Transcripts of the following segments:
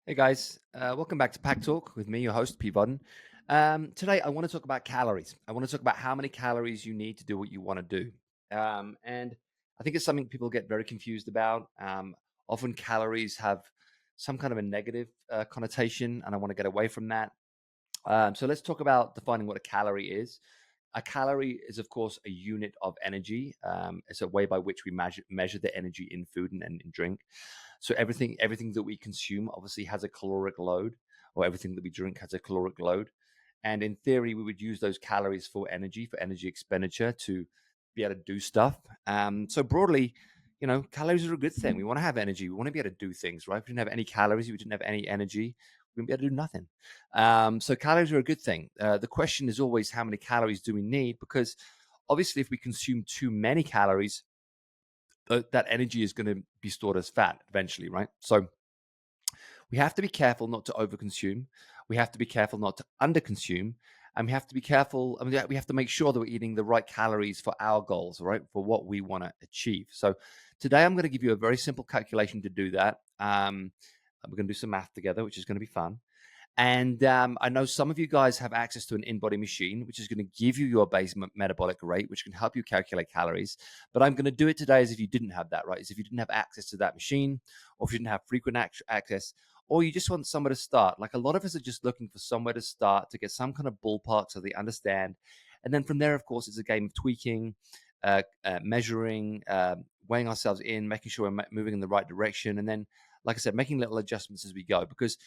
Hey guys, welcome back to PAC Talk with me, your host, Pieter Vodden. Today, I want to talk about calories. I want to talk about how many calories you need to do what you want to do. And I think it's something people get very confused about. Often, calories have some kind of a negative connotation, and I want to get away from that. So, let's talk about defining what a calorie is. A calorie is, of course, a unit of energy. It's a way by which we measure the energy in food and in drink. So everything that we consume obviously has a caloric load, or everything that we drink has a caloric load. And in theory, we would use those calories for energy expenditure to be able to do stuff. So broadly, calories are a good thing. We want to have energy. We want to be able to do things, right? If we didn't have any calories, we didn't have any energy, we wouldn't be able to do nothing. So calories are a good thing. The question is always, how many calories do we need? Because obviously, if we consume too many calories, that energy is going to be stored as fat eventually, right? So we have to be careful not to overconsume. We have to be careful not to underconsume. And we have to be careful. I mean, we have to make sure that we're eating the right calories for our goals, right? For what we want to achieve. So today I'm going to give you a very simple calculation to do that. We're going to do some math together, which is going to be fun. And I know some of you guys have access to an in-body machine, which is going to give you your base metabolic rate, which can help you calculate calories. But I'm going to do it today as if you didn't have that, right? As if you didn't have access to that machine, or if you didn't have frequent access, or you just want somewhere to start. Like a lot of us are just looking for somewhere to start to get some kind of ballpark so they understand. And then from there, of course, it's a game of tweaking, measuring, weighing ourselves in, making sure we're moving in the right direction. And then, like I said, making little adjustments as we go. Because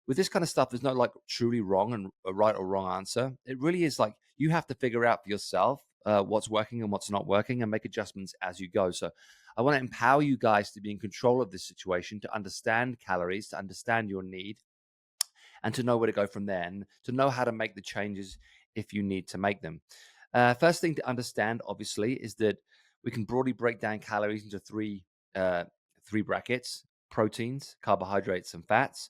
with this kind of stuff, there's no like truly wrong and a right or wrong answer. It really is like you have to figure out for yourself what's working and what's not working and make adjustments as you go. So I want to empower you guys to be in control of this situation, to understand calories, to understand your need, and to know where to go from there, and to know how to make the changes if you need to make them. First thing to understand, obviously, is that we can broadly break down calories into three brackets: proteins, carbohydrates, and fats.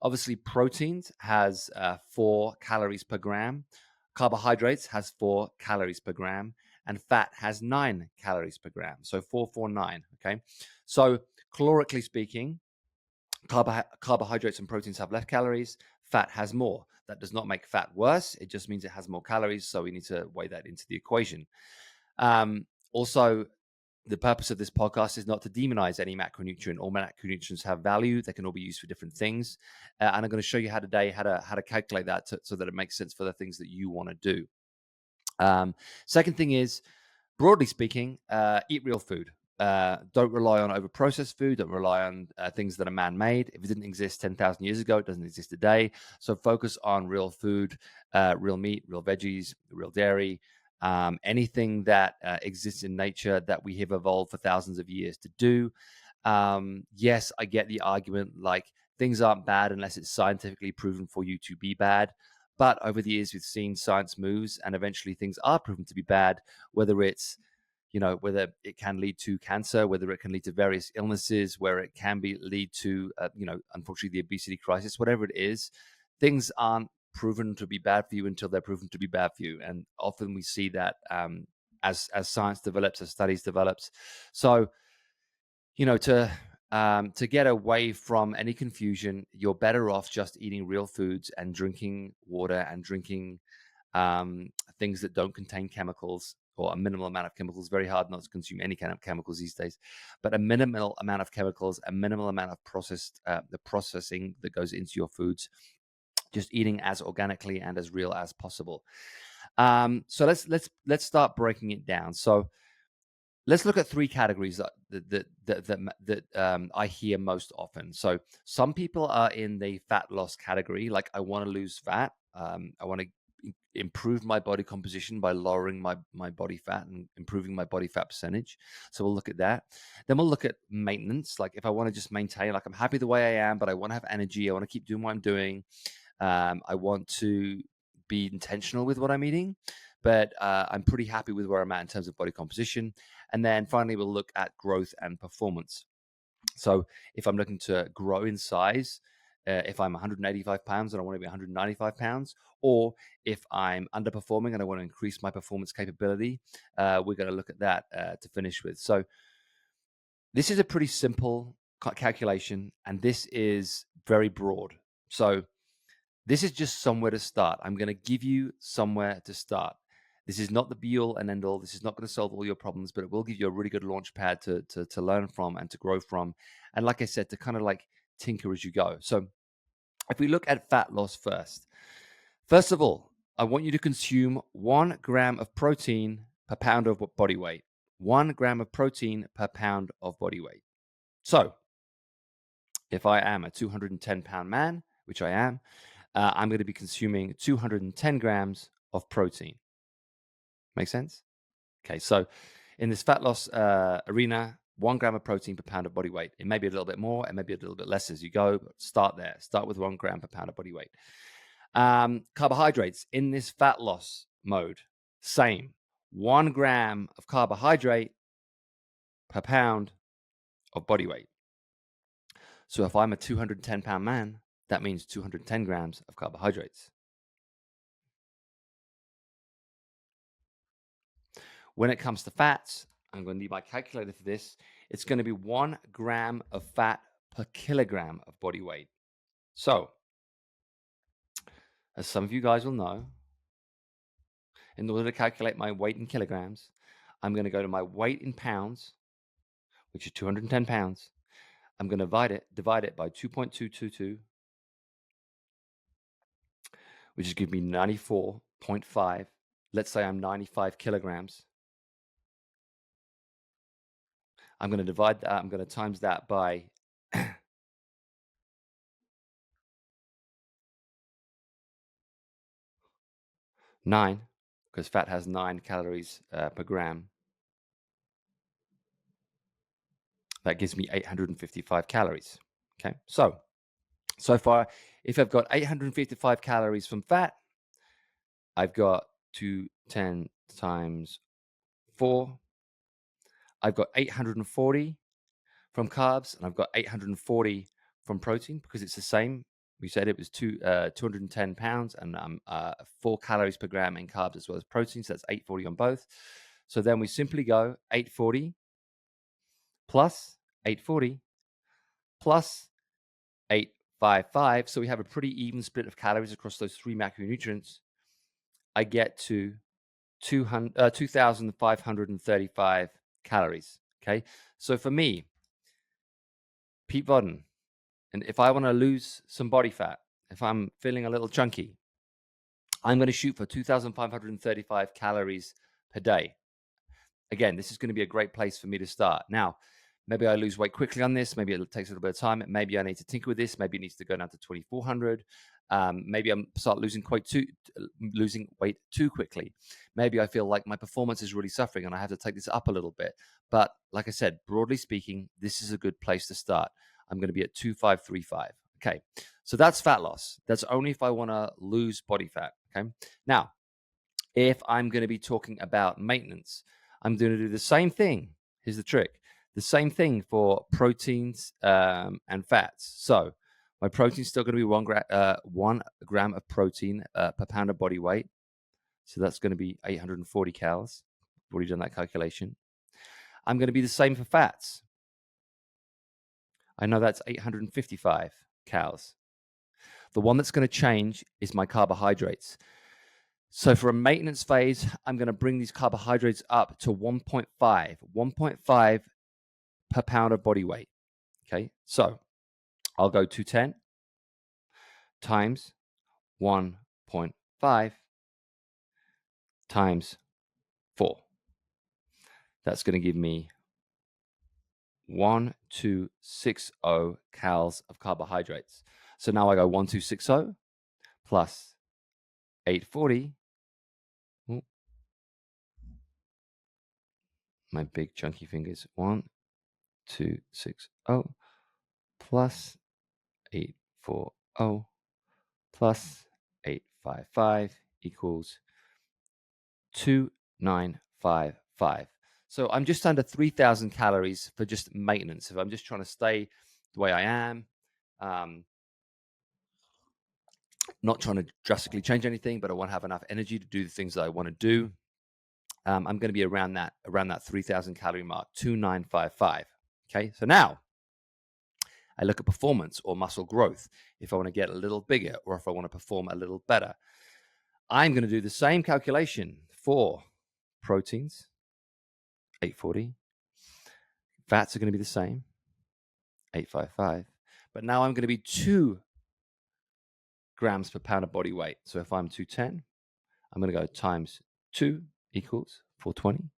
Obviously, proteins has 4 calories per gram, carbohydrates has 4 calories per gram, and fat has 9 calories per gram. So 449. Okay. So calorically speaking, carbohydrates and proteins have less calories, fat has more. That does not make fat worse. It just means it has more calories. So we need to weigh that into the equation. Also, the purpose of this podcast is not to demonize any macronutrient. All macronutrients have value. They can all be used for different things. And I'm going to show you how to calculate that so that it makes sense for the things that you want to do. Second thing is, broadly speaking, eat real food. Don't rely on over-processed food. Don't rely on things that are man-made. If it didn't exist 10,000 years ago, it doesn't exist today. So focus on real food, real meat, real veggies, real dairy, anything that exists in nature that we have evolved for thousands of years to do. Yes, I get the argument, like things aren't bad unless it's scientifically proven for you to be bad. But over the years, we've seen science moves, and eventually things are proven to be bad, whether it's whether it can lead to cancer, whether it can lead to various illnesses, where it can lead to, unfortunately, the obesity crisis, whatever it is. Things aren't proven to be bad for you until they're proven to be bad for you. And often we see that as science develops, as studies develops. So, to get away from any confusion, you're better off just eating real foods and drinking water and drinking things that don't contain chemicals, or a minimal amount of chemicals. Very hard not to consume any kind of chemicals these days, but a minimal amount of chemicals, a minimal amount of the processing that goes into your foods, just eating as organically and as real as possible. So let's start breaking it down. So let's look at 3 categories that I hear most often. So some people are in the fat loss category, like I want to lose fat. I want to improve my body composition by lowering my body fat and improving my body fat percentage. So we'll look at that. Then we'll look at maintenance. Like if I want to just maintain, like I'm happy the way I am, but I want to have energy. I want to keep doing what I'm doing. I want to be intentional with what I'm eating, but I'm pretty happy with where I'm at in terms of body composition. And then finally, we'll look at growth and performance. So if I'm looking to grow in size, if I'm 185 pounds and I want to be 195 pounds, or if I'm underperforming and I want to increase my performance capability, we're going to look at that to finish with. So this is a pretty simple calculation, and this is very broad. So this is just somewhere to start. I'm going to give you somewhere to start. This is not the be-all and end-all. This is not going to solve all your problems, but it will give you a really good launch pad to learn from and to grow from. And like I said, to kind of like tinker as you go. So if we look at fat loss first of all, I want you to consume 1 gram of protein per pound of body weight. 1 gram of protein per pound of body weight. So if I am a 210-pound man, which I am, I'm going to be consuming 210 grams of protein. Make sense? Okay, so in this fat loss arena, 1 gram of protein per pound of body weight. It may be a little bit more, it may be a little bit less as you go, but start there. Start with 1 gram per pound of body weight. Carbohydrates in this fat loss mode, same. 1 gram of carbohydrate per pound of body weight. So if I'm a 210-pound man, that means 210 grams of carbohydrates. When it comes to fats, I'm going to need my calculator for this. It's going to be 1 gram of fat per kilogram of body weight. So, as some of you guys will know, in order to calculate my weight in kilograms, I'm going to go to my weight in pounds, which is 210 pounds. I'm going to divide it by 2.222, which is give me 94.5. Let's say I'm 95 kilograms. I'm going to divide that. I'm going to times that by 9, because fat has 9 calories per gram. That gives me 855 calories. Okay, so far, if I've got 855 calories from fat, I've got 210 times 4. I've got 840 from carbs, and I've got 840 from protein, because it's the same. We said it was 210 pounds and 4 calories per gram in carbs as well as protein, so that's 840 on both. So then we simply go 840 plus 840 plus 855. So we have a pretty even split of calories across those 3 macronutrients. I get to 2,535 calories. Okay, so for me, Pete Vodden, and if I want to lose some body fat, if I'm feeling a little chunky, I'm going to shoot for 2,535 calories per day. Again, this is going to be a great place for me to start. Now, maybe I lose weight quickly on this. Maybe it takes a little bit of time. Maybe I need to tinker with this. Maybe it needs to go down to 2,400. Maybe I'm start losing weight too quickly. Maybe I feel like my performance is really suffering and I have to take this up a little bit. But like I said, broadly speaking, this is a good place to start. I'm going to be at 2,535. Okay, so that's fat loss. That's only if I want to lose body fat. Okay, now if I'm going to be talking about maintenance, I'm going to do the same thing. Here's the trick. The same thing for proteins and fats. So my protein is still going to be 1 gram of protein per pound of body weight. So that's going to be 840 calories. I've already done that calculation. I'm going to be the same for fats. I know that's 855 calories. The one that's going to change is my carbohydrates. So for a maintenance phase, I'm going to bring these carbohydrates up to 1.5 per pound of body weight. Okay, so I'll go 210 times 1.5 times 4. That's going to give me 1260 calories of carbohydrates. So now I go 1260 plus 840. Ooh. My big chunky fingers. 1260 plus 840 plus 855 equals 2955. So I'm just under 3,000 calories for just maintenance. If I'm just trying to stay the way I am, not trying to drastically change anything, but I want to have enough energy to do the things that I want to do. I'm going to be around that 3,000 calorie mark, 2955. Okay, so now, I look at performance or muscle growth, if I want to get a little bigger or if I want to perform a little better. I'm going to do the same calculation for proteins, 840. Fats are going to be the same, 855. But now I'm going to be 2 grams per pound of body weight. So if I'm 210, I'm going to go times 2 equals 420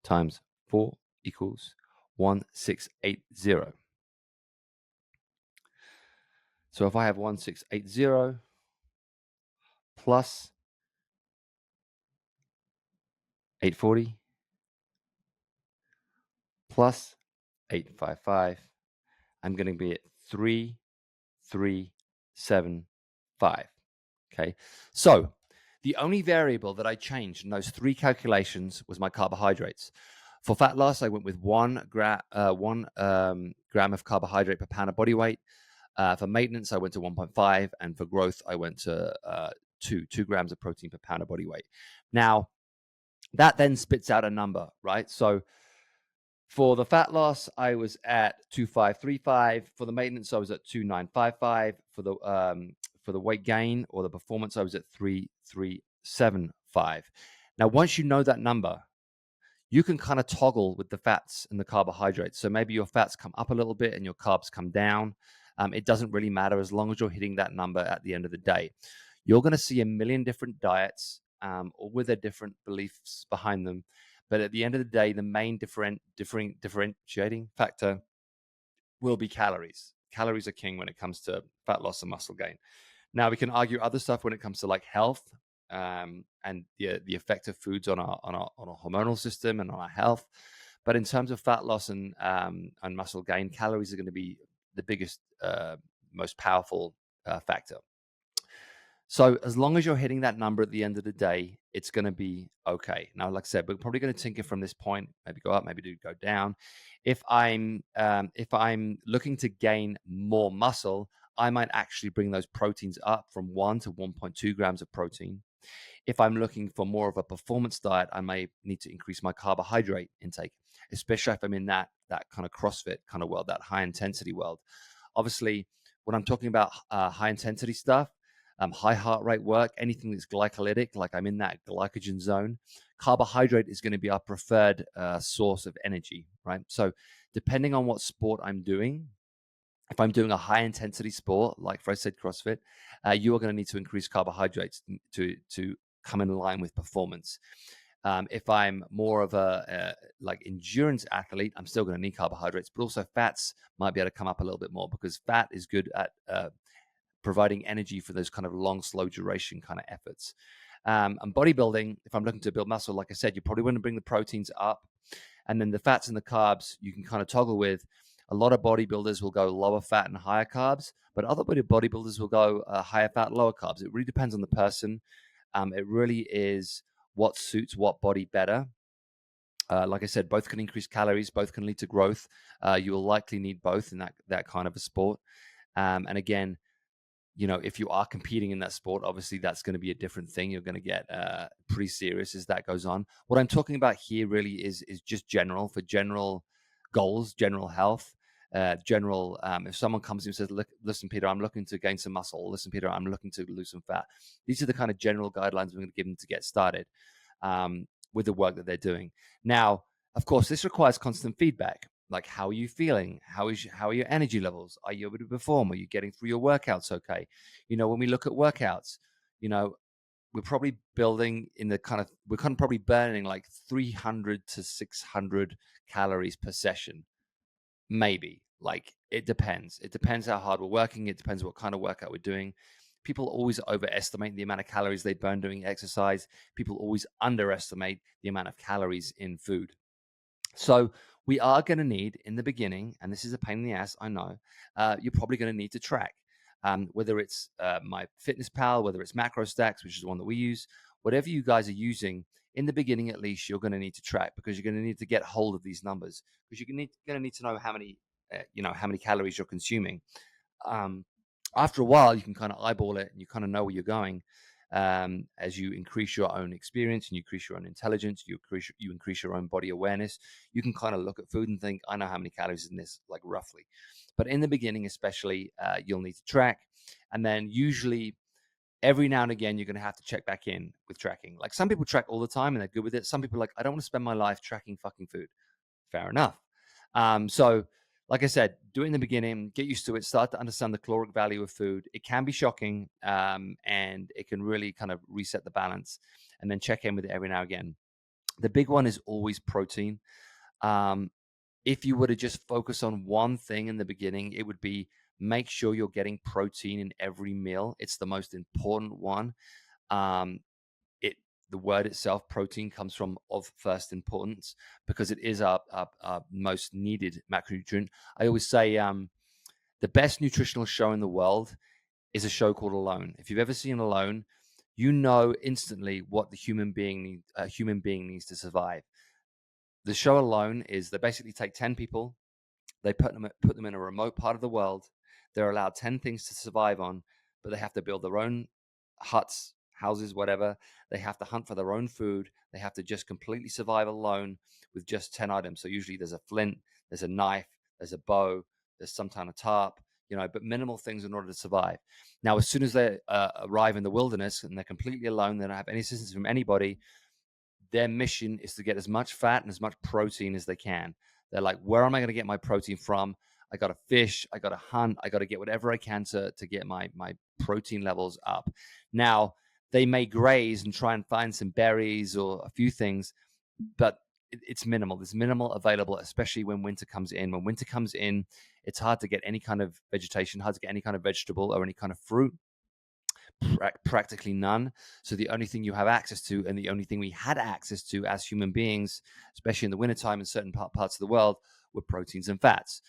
times 4 equals 1680. So if I have 1680 plus 840 plus 855, I'm going to be at 3375. Okay, so the only variable that I changed in those 3 calculations was my carbohydrates. For fat loss, I went with 1 gram of carbohydrate per pound of body weight. For maintenance, I went to 1.5, and for growth, I went to 2 grams of protein per pound of body weight. Now, that then spits out a number, right? So for the fat loss, I was at 2535. For the maintenance, I was at 2955. For the weight gain or the performance, I was at 3375. Now, once you know that number, you can kind of toggle with the fats and the carbohydrates. So maybe your fats come up a little bit and your carbs come down. It doesn't really matter as long as you're hitting that number at the end of the day. You're going to see a million different diets, all with their different beliefs behind them. But at the end of the day, the main differentiating factor will be calories. Calories are king when it comes to fat loss and muscle gain. Now, we can argue other stuff when it comes to like health and the effect of foods on our hormonal system and on our health. But in terms of fat loss and muscle gain, calories are going to be the biggest, most powerful factor. So as long as you're hitting that number at the end of the day, it's going to be okay. Now, like I said, we're probably going to tinker from this point, maybe go up, maybe go down. If I'm looking to gain more muscle, I might actually bring those proteins up from 1 to 1.2 grams of protein. If I'm looking for more of a performance diet, I may need to increase my carbohydrate intake, especially if I'm in that kind of CrossFit kind of world, that high intensity world. Obviously, when I'm talking about high intensity stuff, high heart rate work, anything that's glycolytic, like I'm in that glycogen zone, carbohydrate is going to be our preferred source of energy, right? So depending on what sport I'm doing, if I'm doing a high intensity sport, like for I said, CrossFit, you are going to need to increase carbohydrates to come in line with performance. If I'm more of a like endurance athlete, I'm still going to need carbohydrates, but also fats might be able to come up a little bit more because fat is good at providing energy for those kind of long, slow duration kind of efforts. And bodybuilding, if I'm looking to build muscle, like I said, you probably want to bring the proteins up, and then the fats and the carbs you can kind of toggle with. A lot of bodybuilders will go lower fat and higher carbs, but other bodybuilders will go higher fat, lower carbs. It really depends on the person. It really is what suits what body better. Like I said, both can increase calories, both can lead to growth. You will likely need both in that kind of a sport. And again, you know, if you are competing in that sport, obviously that's going to be a different thing. You're going to get pretty serious as that goes on. What I'm talking about here really is just general, for general goals, general health, general. If someone comes to you and says, "Look, listen, Peter, I'm looking to gain some muscle. Listen, Peter, I'm looking to lose some fat." These are the kind of general guidelines we're going to give them to get started with the work that they're doing. Now, of course, this requires constant feedback. Like, how are you feeling? How are your energy levels? Are you able to perform? Are you getting through your workouts okay? You know, when we look at workouts, you know, we're probably building in the kind of, we're kind of probably burning like 300 to 600 calories per session. Maybe. Like, it depends. It depends how hard we're working. It depends what kind of workout we're doing. People always overestimate the amount of calories they burn doing exercise. People always underestimate the amount of calories in food. So we are going to need in the beginning, and this is a pain in the ass, I know, you're probably going to need to track, whether it's my Fitness Pal, whether it's Macro Stacks, which is the one that we use, whatever you guys are using. In the beginning, at least, you're going to need to track because you're going to need to get hold of these numbers because you're going to need to know how many, how many calories you're consuming. After a while, you can kind of eyeball it and you kind of know where you're going. as you increase your own experience and you increase your own intelligence, you increase your own body awareness, you can kind of look at food and think, I know how many calories in this, like roughly. But in the beginning, especially, you'll need to track. And then usually every now and again, you're going to have to check back in with tracking. Like some people track all the time and they're good with it. Some people are like, I don't want to spend my life tracking fucking food. Fair enough. So like I said, do it in the beginning, get used to it, start to understand the caloric value of food. It can be shocking, and it can really kind of reset the balance, and then check in with it every now and again. The big one is always protein. If you were to just focus on one thing in the beginning, it would be make sure you're getting protein in every meal. It's the most important one. The word itself, protein, comes from of first importance because it is our most needed macronutrient. I always say the best nutritional show in the world is a show called Alone. If you've ever seen Alone, you know instantly what the human being needs to survive. The show Alone is they basically take 10 people, they put them in a remote part of the world. They're allowed 10 things to survive on, but they have to build their own huts, houses, whatever. They have to hunt for their own food. They have to just completely survive alone with just 10 items. So usually there's a flint, there's a knife, there's a bow, there's some kind of tarp, but minimal things in order to survive. Now, as soon as they arrive in the wilderness and they're completely alone, they don't have any assistance from anybody, their mission is to get as much fat and as much protein as they can. They're like, where am I going to get my protein from? I got to fish. I got to hunt. I got to get whatever I can to get my protein levels up. Now, they may graze and try and find some berries or a few things, but it's minimal. There's minimal available, especially when winter comes in. When winter comes in, it's hard to get any kind of vegetation, hard to get any kind of vegetable or any kind of fruit. Practically none. So the only thing you have access to, and the only thing we had access to as human beings, especially in the wintertime in certain parts of the world, were proteins and fats.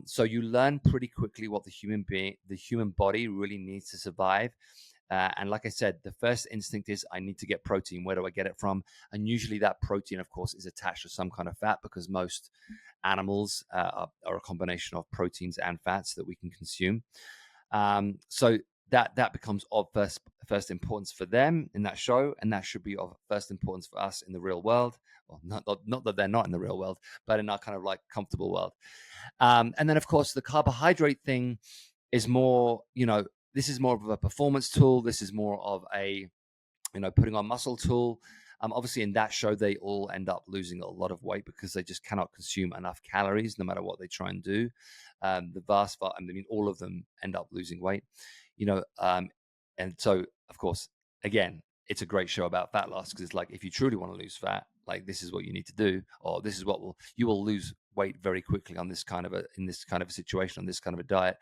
So you learn pretty quickly what the human body really needs to survive. And like I said, the first instinct is I need to get protein. Where do I get it from? And usually that protein, of course, is attached to some kind of fat because most animals are a combination of proteins and fats that we can consume. So that becomes of first importance for them in that show, and that should be of first importance for us in the real world. Well, not that they're not in the real world, but in our kind of like comfortable world. And then, of course, the carbohydrate thing is more, this is more of a performance tool. This is more of a, putting on muscle tool. Obviously, in that show, they all end up losing a lot of weight because they just cannot consume enough calories, no matter what they try and do. All of them end up losing weight, and so, of course, again, it's a great show about fat loss because it's like, if you truly want to lose fat, like this is what you need to do, or this is what you will lose weight very quickly in this kind of a situation, on this kind of a diet.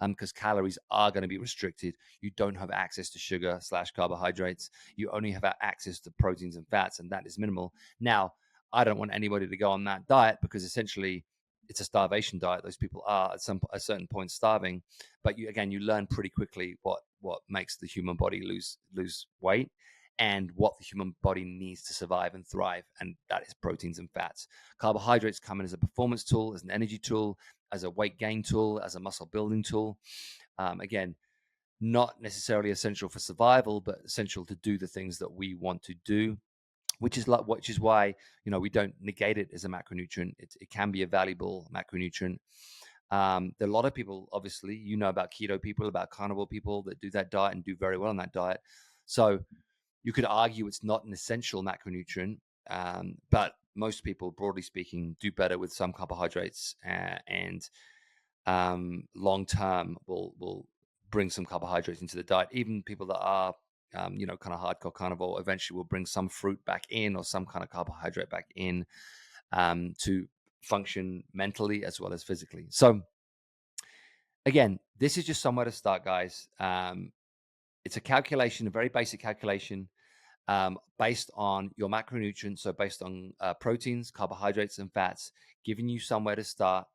Because calories are going to be restricted. You don't have access to sugar / carbohydrates. You only have access to proteins and fats, and that is minimal. Now, I don't want anybody to go on that diet because essentially it's a starvation diet. Those people are at a certain point starving, but you learn pretty quickly what makes the human body lose weight and what the human body needs to survive and thrive, and that is proteins and fats. Carbohydrates come in as a performance tool, as an energy tool, as a weight gain tool, as a muscle building tool. Again, not necessarily essential for survival, but essential to do the things that we want to do, which is why we don't negate it as a macronutrient. It can be a valuable macronutrient. There are a lot of people, obviously, about keto people, about carnivore people that do that diet and do very well on that diet. So you could argue it's not an essential macronutrient, but most people, broadly speaking, do better with some carbohydrates, and long term will bring some carbohydrates into the diet. Even people that are kind of hardcore carnivore eventually will bring some fruit back in or some kind of carbohydrate back in to function mentally as well as physically. So again, this is just somewhere to start, guys. It's a calculation, a very basic calculation, based on your macronutrients, so based on proteins, carbohydrates, and fats, giving you somewhere to start.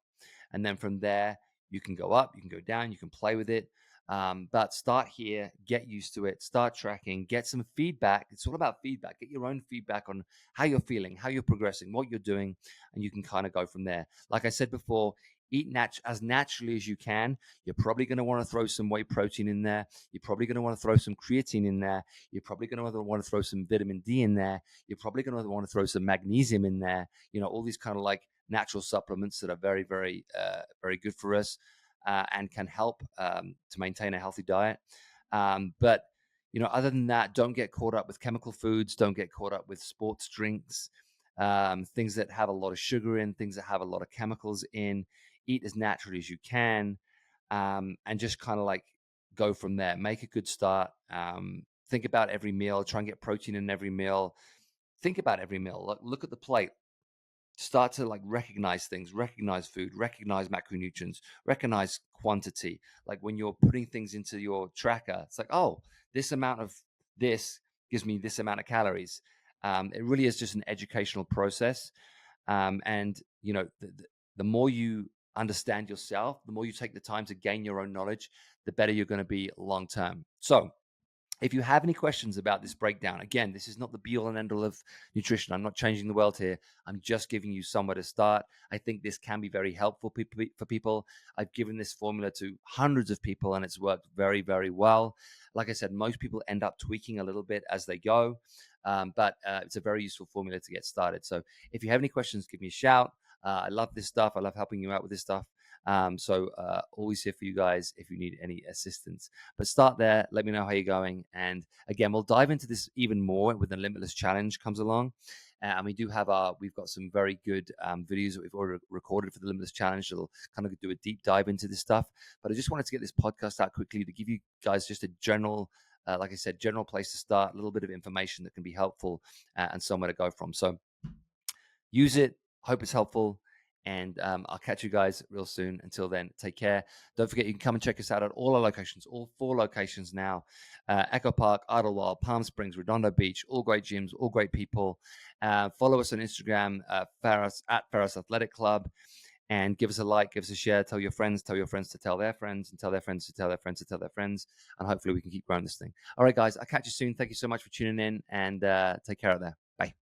And then from there, you can go up, you can go down, you can play with it. But start here, get used to it, start tracking, get some feedback. It's all about feedback. Get your own feedback on how you're feeling, how you're progressing, what you're doing, and you can kind of go from there. Like I said before, Eat as naturally as you can. You're probably going to want to throw some whey protein in there. You're probably going to want to throw some creatine in there. You're probably going to want to throw some vitamin D in there. You're probably going to want to throw some magnesium in there. All these kind of like natural supplements that are very, very, very good for us and can help to maintain a healthy diet. But other than that, don't get caught up with chemical foods. Don't get caught up with sports drinks, things that have a lot of sugar in, things that have a lot of chemicals in. Eat as naturally as you can, and just kind of like go from there. Make a good start. Think about every meal. Try and get protein in every meal. Think about every meal. Look at the plate. Start to like recognize things, recognize food, recognize macronutrients, recognize quantity. Like when you're putting things into your tracker, it's like, oh, this amount of this gives me this amount of calories. It really is just an educational process. And the more you understand yourself, the more you take the time to gain your own knowledge, the better you're going to be long term. So if you have any questions about this breakdown, again, this is not the be-all and end-all of nutrition. I'm not changing the world here. I'm just giving you somewhere to start. I think this can be very helpful for people. I've given this formula to hundreds of people, and it's worked very, very well. Like I said, most people end up tweaking a little bit as they go, but it's a very useful formula to get started. So if you have any questions, give me a shout. I love this stuff. I love helping you out with this stuff. So always here for you guys if you need any assistance. But start there. Let me know how you're going. And again, we'll dive into this even more when the Limitless Challenge comes along. And we've got some very good videos that we've already recorded for the Limitless Challenge that'll kind of do a deep dive into this stuff. But I just wanted to get this podcast out quickly to give you guys just a general, like I said, general place to start, a little bit of information that can be helpful and somewhere to go from. So use it. Hope it's helpful. And I'll catch you guys real soon. Until then, take care. Don't forget, you can come and check us out at all our locations, all 4 locations now. Echo Park, Idlewild, Palm Springs, Redondo Beach, all great gyms, all great people. Follow us on Instagram, Pharos, at Pharos Athletic Club. And give us a like, give us a share, tell your friends to tell their friends, and tell their friends to tell their friends to tell their friends. And hopefully we can keep growing this thing. All right, guys, I'll catch you soon. Thank you so much for tuning in, and take care out there. Bye.